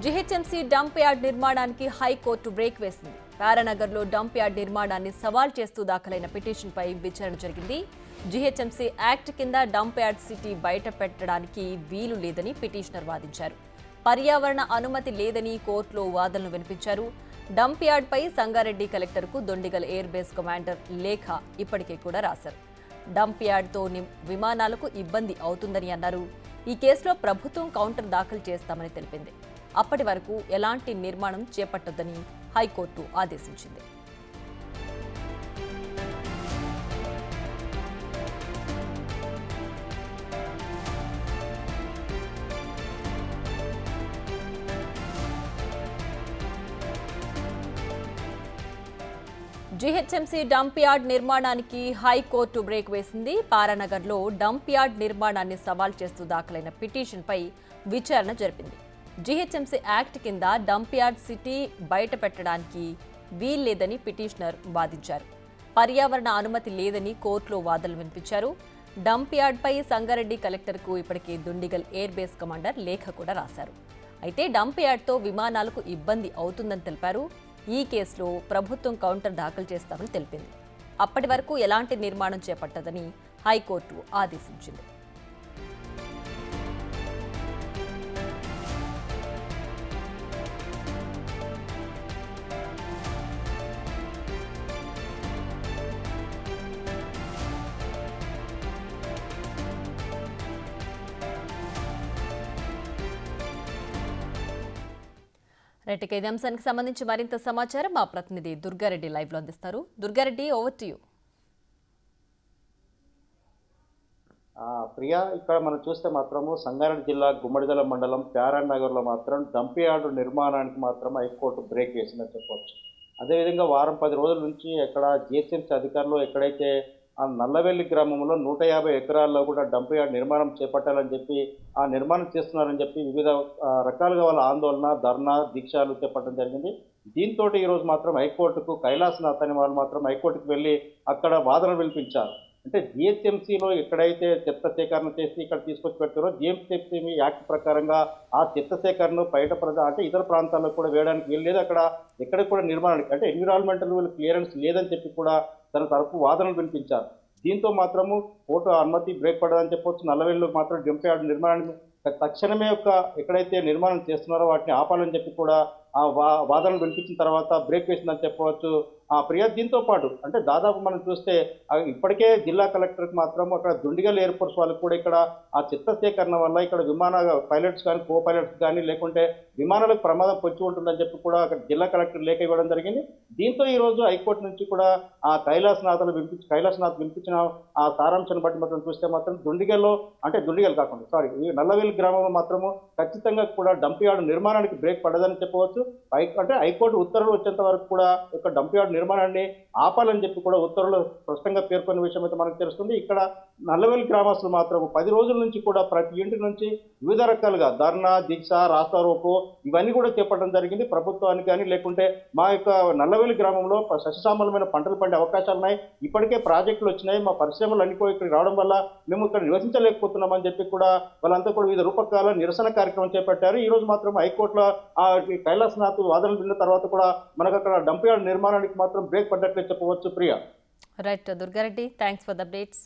GHMC dump yard నిర్మాణానికి high court break వేసింది. పారానగర్లో dump yard నిర్మాణాన్ని సవాల్ చేస్తూ దాఖలైన పిటిషన్పై విచారణ జరిగింది. జీహెచ్ఎంసీ యాక్ట్ కింద డంప్ యార్డ్ సిటీ బయట పెట్టడానికి వీలు లేదని పిటిషనర్ వాదించారు. పర్యావరణ అనుమతి లేదని కోర్టులో వాదనలు వినిపించారు. డంప్ యార్డ్పై సంగారెడ్డి కలెక్టర్కు దొండిగల్ ఎయిర్ బేస్ కమాండర్ లేఖ ఇప్పటికే కూడా రాశారు. డంప్ యార్డ్తో విమానాలకు ఇబ్బంది అవుతుందని అన్నారు. ఈ కేసులో ప్రభుత్వం కౌంటర్ దాఖలు చేస్తామని తెలిపింది. అప్పటి వరకు ఎలాంటి నిర్మాణం చేపట్టొద్దని హైకోర్టు ఆదేశించింది. జీహెచ్ఎంసీ డంప్ యార్డ్ నిర్మాణానికి హైకోర్టు బ్రేక్ వేసింది. పారానగర్లో డంప్ యార్డ్ నిర్మాణాన్ని సవాల్ చేస్తూ దాఖలైన పిటిషన్పై విచారణ జరిపింది. జీహెచ్ఎంసీ యాక్ట్ కింద డంప్ యార్డ్ సిటీ బయట పెట్టడానికి వీల్లేదని పిటిషనర్ వాదించారు. పర్యావరణ అనుమతి లేదని కోర్టులో వాదనలు వినిపించారు. డంప్ యార్డ్పై సంగారెడ్డి కలెక్టర్కు ఇప్పటికే దొండిగల్ ఎయిర్ బేస్ కమాండర్ లేఖ కూడా రాశారు. అయితే డంప్ యార్డ్తో విమానాలకు ఇబ్బంది అవుతుందని తెలిపారు. ఈ కేసులో ప్రభుత్వం కౌంటర్ దాఖలు చేస్తామని తెలిపింది. అప్పటి వరకు ఎలాంటి నిర్మాణం చేపట్టదని హైకోర్టు ఆదేశించింది. రైట్, ఇదే అంశానికి సంబంధించి మరింత సమాచారం మా ప్రతినిధి దుర్గారెడ్డి లైవ్ లో అందిస్తారు. Durga Reddy, over to you. Priya, ఇక్కడ మనం చూస్తే మాత్రము సంగారెడ్డి జిల్లా గుమ్మడిదల మండలం ప్యారానగర్లో మాత్రం డంప్ యార్డు నిర్మాణానికి మాత్రం హైకోర్టు బ్రేక్ వేసిందని చెప్పవచ్చు. అదేవిధంగా వారం 10 రోజుల నుంచి ఎక్కడ జిహెచ్ఎంసీ అధికారులు ఎక్కడైతే ఆ నల్లవెల్లి గ్రామంలో 150 ఎకరాల్లో కూడా డంప్ యార్డ్ నిర్మాణం చేపట్టాలని చెప్పి ఆ నిర్మాణం చేస్తున్నారని చెప్పి వివిధ రకాలుగా వాళ్ళ ఆందోళన, ధర్నా, దీక్షలు చేపట్టడం జరిగింది. దీంతో ఈరోజు మాత్రం హైకోర్టుకు కైలాసనాథ్ అనే వాళ్ళు మాత్రం హైకోర్టుకు వెళ్ళి అక్కడ వాదనలు వినిపించారు. అంటే జిహెచ్ఎంసీలో ఎక్కడైతే చెత్త సేకరణ చేసి ఇక్కడ తీసుకొచ్చి పెడతారో జిహెచ్ఎంసీ యాక్ట్ ప్రకారంగా ఆ చెత్త సేకరణను బయట అంటే ఇతర ప్రాంతాల్లో కూడా వేయడానికి వీలు లేదు. అక్కడ ఎక్కడికి కూడా నిర్మాణానికి అంటే ఎన్విరాన్మెంటల్ క్లియరెన్స్ లేదని చెప్పి కూడా తన తరపు వాదనలు వినిపించారు. దీంతో మాత్రము కోర్టు అనుమతి బ్రేక్ పడదని చెప్పవచ్చు. నల్లవెల్లిలో మాత్రం డంప్ యార్డ్ నిర్మాణాన్ని తక్షణమే ఎక్కడైతే నిర్మాణం చేస్తున్నారో వాటిని ఆపాలని చెప్పి కూడా ఆ వాదనలు వినిపించిన తర్వాత బ్రేక్ వేసిందని చెప్పవచ్చు. ప్రియా, దీంతో పాటు అంటే దాదాపు మనం చూస్తే ఇప్పటికే జిల్లా కలెక్టర్కి మాత్రం అక్కడ దొండిగల్ ఎయిర్పోర్ట్స్ వాళ్ళకి కూడా ఇక్కడ ఆ చెత్త సేకరణ వల్ల ఇక్కడ విమాన పైలట్స్ కానీ కో పైలట్స్ కానీ లేకుంటే విమానాలకు ప్రమాదం పొంచి ఉంటుందని చెప్పి కూడా అక్కడ జిల్లా కలెక్టర్ లేఖ ఇవ్వడం జరిగింది. దీంతో ఈ రోజు హైకోర్టు నుంచి కూడా ఆ కైలాసనాథ్ వినిపించిన ఆ సారాంశాన్ని బట్టి మాత్రం చూస్తే మాత్రం దొండిగల్ కాకుండా ఈ నల్లవెల్లి గ్రామంలో మాత్రము ఖచ్చితంగా కూడా డంప్ యార్డ్ నిర్మాణానికి బ్రేక్ పడదని చెప్పవచ్చు. అంటే హైకోర్టు ఉత్తర్వులు వచ్చేంత వరకు కూడా ఒక డంప్ యార్డ్ నిర్మాణాన్ని ఆపాలని చెప్పి కూడా ఉత్తర్వులు స్పష్టంగా పేర్కొన్న విషయం అయితే మనకు తెలుస్తుంది. ఇక్కడ నల్లవెల్లి గ్రామస్తులు మాత్రం 10 రోజుల నుంచి కూడా ప్రతి ఇంటి నుంచి వివిధ రకాలుగా ధర్నా, దీక్ష, రాస్తారోకో ఇవన్నీ కూడా చేపట్టడం జరిగింది. ప్రభుత్వానికి కానీ లేకుంటే మా యొక్క నల్లవెల్లి గ్రామంలో సస్యశ్యామలమైన పంటలు పండే అవకాశాలు ఉన్నాయి, ఇప్పటికే ప్రాజెక్టులు వచ్చినాయి, మా పరిశ్రమలు అన్ని కూడా ఇక్కడ రావడం వల్ల మేము ఇక్కడ నివసించలేకపోతున్నామని చెప్పి కూడా వాళ్ళంతా కూడా వివిధ రూపకాల నిరసన కార్యక్రమం చేపట్టారు. ఈ రోజు మాత్రం హైకోర్టులో కైలాసనాథ్ వాదనలు విన్న తర్వాత కూడా మనకు అక్కడ డంప్ యార్డ్ నిర్మాణానికి మాత్రం బ్రేక్ పడ్డట్లే చెప్పవచ్చు. Priya. Right Durga Reddy, thanks for the updates.